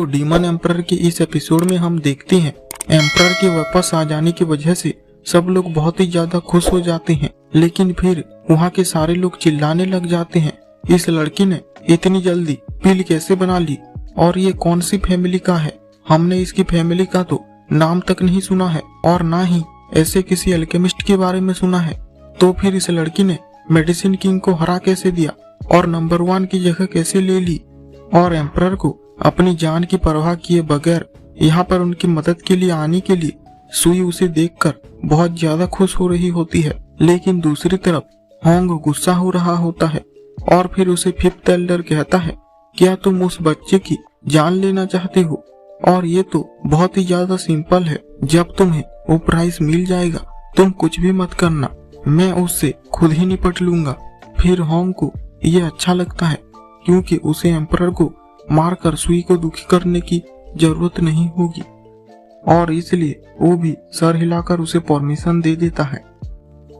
Demon emperor के इस episode में हम देखते हैं एम्परर के वापस आ जाने की वजह से सब लोग बहुत ही ज्यादा खुश हो जाते हैं, लेकिन फिर वहाँ के सारे लोग चिल्लाने लग जाते हैं, इस लड़की ने इतनी जल्दी पिल कैसे बना ली और ये कौन सी फैमिली का है, हमने इसकी फैमिली का तो नाम तक नहीं सुना है और ना ही ऐसे किसी अल्केमिस्ट के बारे में सुना है। तो फिर इस लड़की ने मेडिसिन किंग को हरा कैसे दिया और नंबर 1 की जगह कैसे ले ली और एम्परर को अपनी जान की परवाह किए बगैर यहाँ पर उनकी मदद के लिए आने के लिए सुई उसे देखकर बहुत ज्यादा खुश हो रही होती है, लेकिन दूसरी तरफ होंग गुस्सा हो रहा होता है और फिर उसे फिफ्थ एल्डर कहता है, क्या तुम उस बच्चे की जान लेना चाहते हो? और ये तो बहुत ही ज्यादा सिंपल है, जब तुम्हें वो प्राइस मिल जाएगा तुम कुछ भी मत करना, मैं उससे खुद ही निपट लूंगा। फिर होंग को ये अच्छा लगता है क्योंकि उसे एम्परर को मारकर सुई को दुखी करने की जरूरत नहीं होगी और इसलिए वो भी सर हिलाकर उसे परमिशन दे देता है।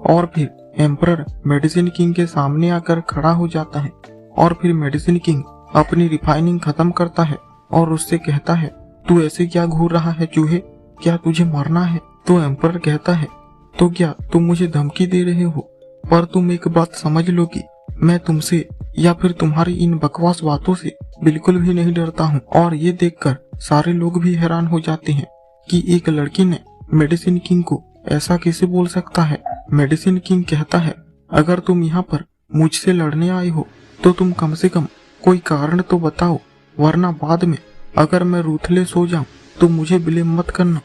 और फिर एम्परर मेडिसिन किंग के सामने आकर खड़ा हो जाता है और फिर मेडिसिन किंग अपनी रिफाइनिंग खत्म करता है और उससे कहता है, तू ऐसे क्या घूर रहा है चूहे, क्या तुझे मरना है? तो एम्परर कहता है, तो क्या तुम मुझे धमकी दे रहे हो? पर तुम एक बात समझ लो कि मैं तुमसे या फिर तुम्हारी इन बकवास बातों से बिल्कुल भी नहीं डरता हूँ। और ये देखकर सारे लोग भी हैरान हो जाते हैं कि एक लड़की ने मेडिसिन किंग को ऐसा कैसे बोल सकता है। मेडिसिन किंग कहता है, अगर तुम यहाँ पर मुझसे लड़ने आए हो तो तुम कम से कम कोई कारण तो बताओ, वरना बाद में अगर मैं रूथलेस हो जाऊं तो मुझे ब्लेम मत करना।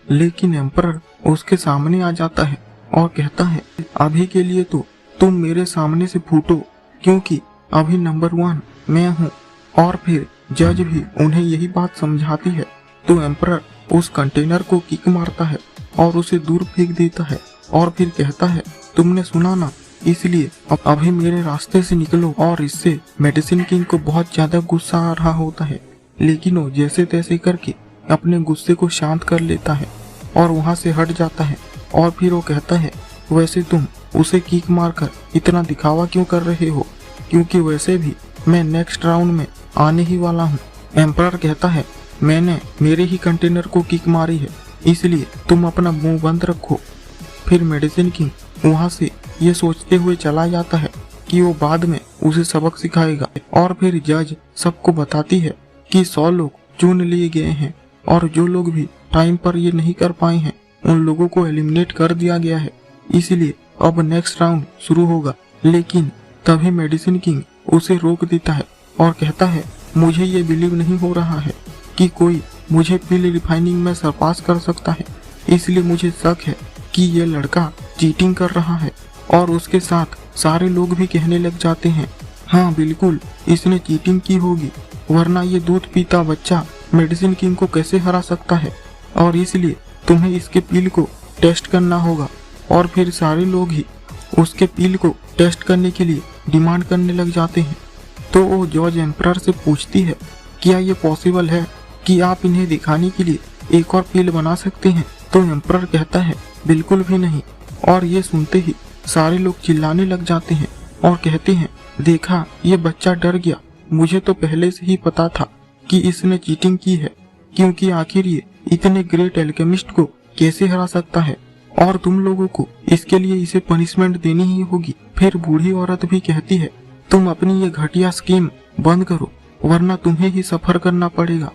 लेकिन एम्परर उसके सामने आ जाता है और कहता है, अभी के लिए तो तुम मेरे सामने से फूटो क्योंकि अभी नंबर 1 मैं हूँ। और फिर जज भी उन्हें यही बात समझाती है तो एम्परर उस कंटेनर को किक मारता है और उसे दूर फेंक देता है और फिर कहता है, तुमने सुना ना, इसलिए अब अभी मेरे रास्ते से निकलो। और इससे मेडिसिन किंग को बहुत ज्यादा गुस्सा आ रहा होता है, लेकिन वो जैसे तैसे करके अपने गुस्से को शांत कर लेता है और वहाँ से हट जाता है। और फिर वो कहता है, वैसे तुम उसे किक मारकर इतना दिखावा क्यों कर रहे हो, क्योंकि वैसे भी मैं नेक्स्ट राउंड में आने ही वाला हूँ। एम्परर कहता है, मैंने मेरे ही कंटेनर को किक मारी है, इसलिए तुम अपना मुंह बंद रखो। फिर मेडिसिन किंग वहाँ से ये सोचते हुए चला जाता है कि वो बाद में उसे सबक सिखाएगा। और फिर जज सबको बताती है कि 100 लोग चुन लिए गए हैं और जो लोग भी टाइम पर ये नहीं कर पाए हैं उन लोगों को एलिमिनेट कर दिया गया है, इसलिए अब नेक्स्ट राउंड शुरू होगा। लेकिन तभी मेडिसिन किंग उसे रोक देता है और कहता है, मुझे ये बिलीव नहीं हो रहा है कि कोई मुझे पिल रिफाइनिंग में सरपास कर सकता है, इसलिए मुझे शक है कि ये लड़का चीटिंग कर रहा है। और उसके साथ सारे लोग भी कहने लग जाते हैं, हाँ बिल्कुल इसने चीटिंग की होगी, वरना ये दूध पीता बच्चा मेडिसिन किंग को कैसे हरा सकता है, और इसलिए तुम्हें इसके पिल को टेस्ट करना होगा। और फिर सारे लोग ही उसके पिल को टेस्ट करने के लिए डिमांड करने लग जाते हैं। तो वो जॉर्ज एम्परर से पूछती है, क्या ये पॉसिबल है कि आप इन्हें दिखाने के लिए एक और पिल बना सकते हैं? तो एम्परर कहता है, बिल्कुल भी नहीं। और ये सुनते ही सारे लोग चिल्लाने लग जाते हैं और कहते हैं, देखा ये बच्चा डर गया, मुझे तो पहले से ही पता था कि इसने चीटिंग की है, क्योंकि आखिर ये इतने ग्रेट एल्केमिस्ट को कैसे हरा सकता है और तुम लोगों को इसके लिए इसे पनिशमेंट देनी ही होगी। फिर बूढ़ी औरत भी कहती है, तुम अपनी ये घटिया स्कीम बंद करो वरना तुम्हें ही सफर करना पड़ेगा।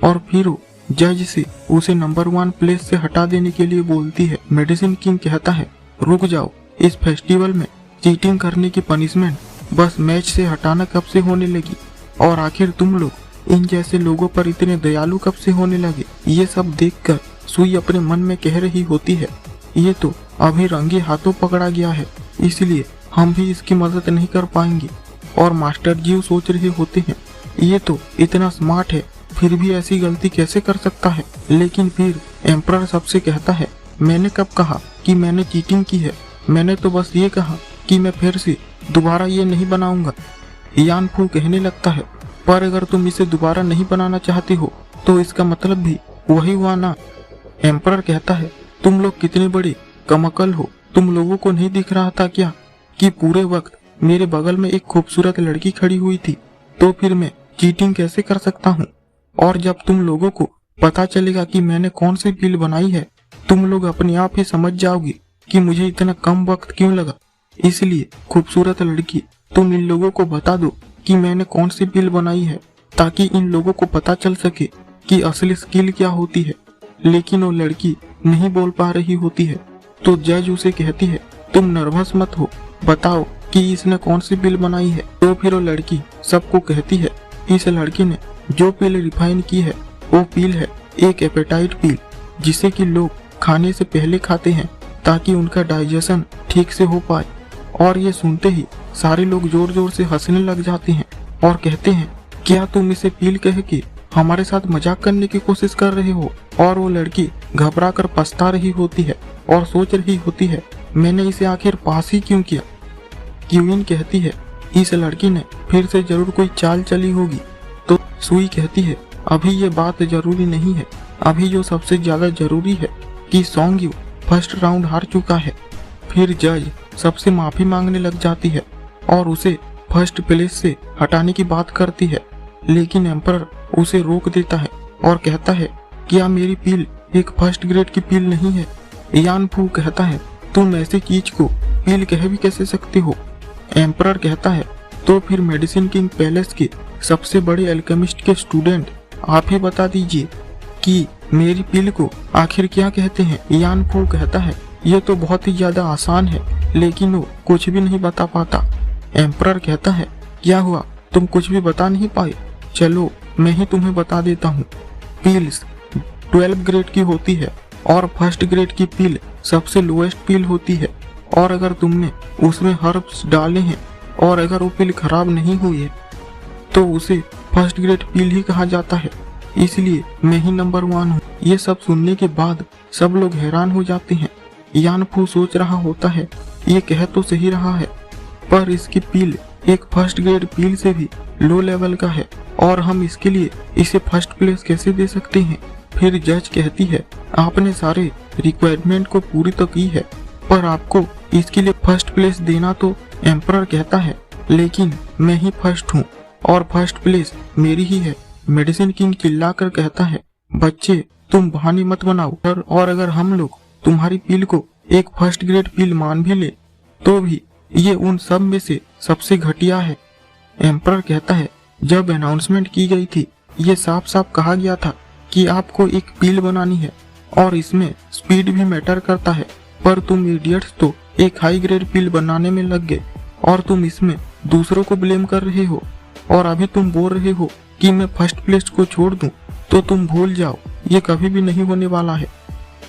और फिर वो जज से उसे नंबर 1 प्लेस से हटा देने के लिए बोलती है। मेडिसिन किंग कहता है, रुक जाओ, इस फेस्टिवल में चीटिंग करने की पनिशमेंट बस मैच से हटाना कब से होने लगी, और आखिर तुम लोग इन जैसे लोगों पर इतने दयालु कब से होने लगे। ये सब देखकर सुई अपने मन में कह रही होती है, ये तो अभी रंगे हाथों पकड़ा गया है, इसलिए हम भी इसकी मदद नहीं कर पाएंगे। और मास्टर जी सोच रहे होते हैं, ये तो इतना स्मार्ट है फिर भी ऐसी गलती कैसे कर सकता है। लेकिन फिर एम्परर सबसे कहता है, मैंने कब कहा कि मैंने चीटिंग की है, मैंने तो बस ये कहा कि मैं फिर से दोबारा ये नहीं बनाऊंगा। यान फू कहने लगता है, पर अगर तुम इसे दोबारा नहीं बनाना चाहते हो तो इसका मतलब भी वही हुआ ना। एम्परर कहता है, तुम लोग कितने बड़े कमअकल हो, तुम लोगों को नहीं दिख रहा था क्या कि पूरे वक्त मेरे बगल में एक खूबसूरत लड़की खड़ी हुई थी, तो फिर मैं चीटिंग कैसे कर सकता हूँ। और जब तुम लोगों को पता चलेगा कि मैंने कौन सी पिल बनाई है, तुम लोग अपने आप ही समझ जाओगे कि मुझे इतना कम वक्त क्यों लगा। इसलिए खूबसूरत लड़की, तुम इन लोगों को बता दो कि मैंने कौन सी पिल बनाई है, ताकि इन लोगों को पता चल सके कि असली स्किल क्या होती है। लेकिन वो लड़की नहीं बोल पा रही होती है, तो जज उसे कहती है, तुम नर्वस मत हो, बताओ कि इसने कौन सी पिल बनाई है। तो फिर वो लड़की सबको कहती है, इस लड़की ने जो पिल रिफाइन की है वो पिल है एक एपेटाइट पिल, जिसे कि लोग खाने से पहले खाते हैं ताकि उनका डाइजेशन ठीक से हो पाए। और ये सुनते ही सारे लोग जोर जोर से हंसने लग जाते हैं और कहते हैं, क्या तुम इसे पिल कह के हमारे साथ मजाक करने की कोशिश कर रहे हो। और वो लड़की घबरा कर पछता रही होती है और सोच रही होती है, मैंने इसे आखिर पास ही क्यों किया। क्वीन कहती है, इस लड़की ने फिर से जरूर कोई चाल चली होगी। तो सुई कहती है, अभी ये बात जरूरी नहीं है, अभी जो सबसे ज्यादा जरूरी है कि सॉन्ग यू फर्स्ट राउंड हार चुका है। फिर जज सबसे माफी मांगने लग जाती है और उसे फर्स्ट प्लेस से हटाने की बात करती है, लेकिन एम्परर उसे रोक देता है और कहता है, क्या मेरी पील एक फर्स्ट ग्रेड की पील नहीं है। यान फू कहता है, तुम ऐसी चीज को पील कह भी कैसे सकते हो। एम्परर कहता है, तो फिर मेडिसिन किंग पैलेस के सबसे बड़े एल्केमिस्ट के स्टूडेंट आप ही बता दीजिए कि मेरी पील को आखिर क्या कहते हैं। यान फू कहता है, ये तो बहुत ही ज्यादा आसान है, लेकिन वो कुछ भी नहीं बता पाता। एम्परर कहता है, क्या हुआ, तुम कुछ भी बता नहीं पाए। चलो मैं ही तुम्हें बता देता हूँ। पील्स 12 ग्रेड की होती है और फर्स्ट ग्रेड की पील सबसे लोएस्ट पील होती है। और अगर तुमने उसमें हर्ब्स डाले हैं और अगर वो पील खराब नहीं हुई है तो उसे फर्स्ट ग्रेड पील ही कहा जाता है। इसलिए मैं ही नंबर 1 हूँ। ये सब सुनने के बाद सब लोग हैरान हो जाते हैं। यान फू सोच रहा होता है, ये कह तो सही रहा है, पर इसकी पील एक फर्स्ट ग्रेड पील से भी लो लेवल का है और हम इसके लिए इसे फर्स्ट प्लेस कैसे दे सकते हैं। फिर जज कहती है, आपने सारे रिक्वायरमेंट को पूरी तो की है, पर आपको इसके लिए फर्स्ट प्लेस देना। तो एम्परर कहता है, लेकिन मैं ही फर्स्ट हूँ और फर्स्ट प्लेस मेरी ही है। मेडिसिन किंग चिल्लाकर कहता है, बच्चे तुम बहाने मत बनाओ, और अगर हम लोग तुम्हारी पील को एक फर्स्ट ग्रेड पील मान भी ले तो भी ये उन सब में से सबसे घटिया है। एम्परर कहता है, जब अनाउंसमेंट की गई थी ये साफ साफ कहा गया था कि आपको एक पील बनानी है और इसमें स्पीड भी मैटर करता है, पर तुम इडियट्स तो एक हाई ग्रेड पील बनाने में लग गए और तुम इसमें दूसरों को ब्लेम कर रहे हो। और अभी तुम बोल रहे हो कि मैं फर्स्ट प्लेस को छोड़ दूं, तो तुम भूल जाओ ये कभी भी नहीं होने वाला है।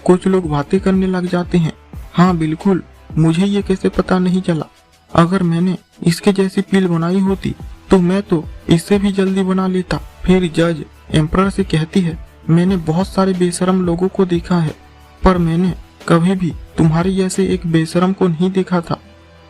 कुछ लोग बातें करने लग जाते हैं, हाँ बिल्कुल, मुझे ये कैसे पता नहीं चला। अगर मैंने इसके जैसी पील बनाई होती तो मैं तो इससे भी जल्दी बना लेता। फिर जज एम्परर से कहती है, मैंने बहुत सारे बेशरम लोगों को देखा है, पर मैंने कभी भी तुम्हारे जैसे एक बेशरम को नहीं देखा था।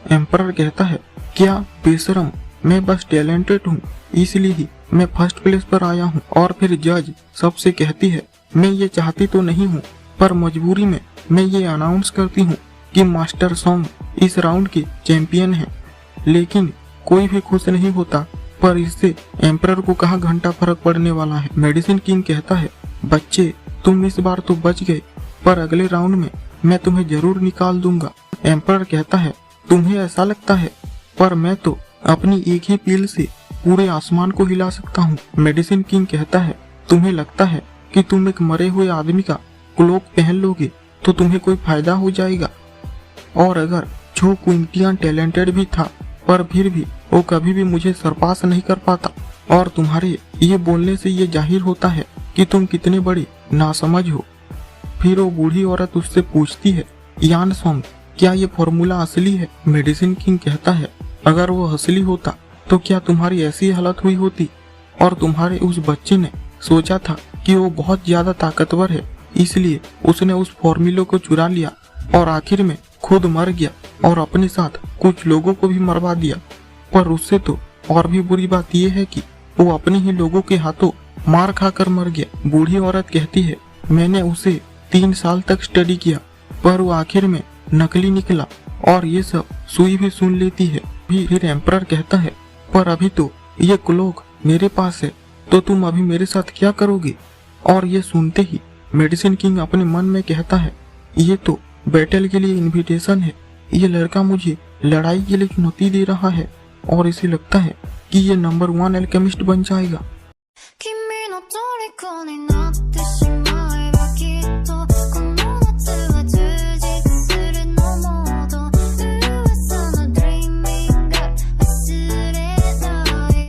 एम्परर कहता है, क्या बेशरम, मैं बस टैलेंटेड हूँ, इसलिए ही मैं फर्स्ट प्लेस पर आया हूँ। और फिर जज सबसे कहती है, मैं ये चाहती तो नहीं हूँ, पर मजबूरी में मैं ये अनाउंस करती हूँ कि मास्टर सॉन्ग इस राउंड के चैंपियन हैं। लेकिन कोई भी खुश नहीं होता, पर इससे एम्परर को कहाँ घंटा फर्क पड़ने वाला है। मेडिसिन किंग कहता है, बच्चे तुम इस बार तो बच गए, पर अगले राउंड में मैं तुम्हें जरूर निकाल दूंगा। एम्परर कहता है, तुम्हें ऐसा लगता है, पर मैं तो अपनी एक ही पील से पूरे आसमान को हिला सकता हूँ। मेडिसिन किंग कहता है, तुम्हें लगता है कि तुम एक मरे हुए आदमी का क्लोक पहन लोगे तो तुम्हें कोई फायदा हो जाएगा। और अगर जो क्विंटियन टैलेंटेड भी था, पर फिर भी वो कभी भी मुझे सरपास नहीं कर पाता। और तुम्हारे ये बोलने से ये जाहिर होता है कि तुम कितने बड़े नासमझ हो। फिर वो बूढ़ी औरत उससे पूछती है, यान सॉन्ग, क्या ये फॉर्मूला असली है। मेडिसिन किंग कहता है, अगर वो असली होता तो क्या तुम्हारी ऐसी हालत हुई होती। और तुम्हारे उस बच्चे ने सोचा था कि वो बहुत ज्यादा ताकतवर है, इसलिए उसने उस फॉर्मूले को चुरा लिया और आखिर में खुद मर गया और अपने साथ कुछ लोगों को भी मरवा दिया। पर उससे तो और भी बुरी बात यह है कि वो अपने ही लोगों के हाथों मार खाकर मर गया। बूढ़ी औरत कहती है, मैंने उसे 3 साल तक स्टडी किया, पर वो आखिर में नकली निकला। और ये सब सुई भी सुन लेती है। फिर एम्परर कहता है, पर अभी तो ये क्लोक मेरे पास है, तो तुम अभी मेरे साथ क्या करोगे? और ये सुनते ही मेडिसिन किंग अपने मन में कहता है, ये तो बैटल के लिए इनविटेशन है। ये लड़का मुझे लड़ाई के लिए चुनौती दे रहा है और इसे लगता है कि ये नंबर 1 अल्केमिस्ट बन जाएगा।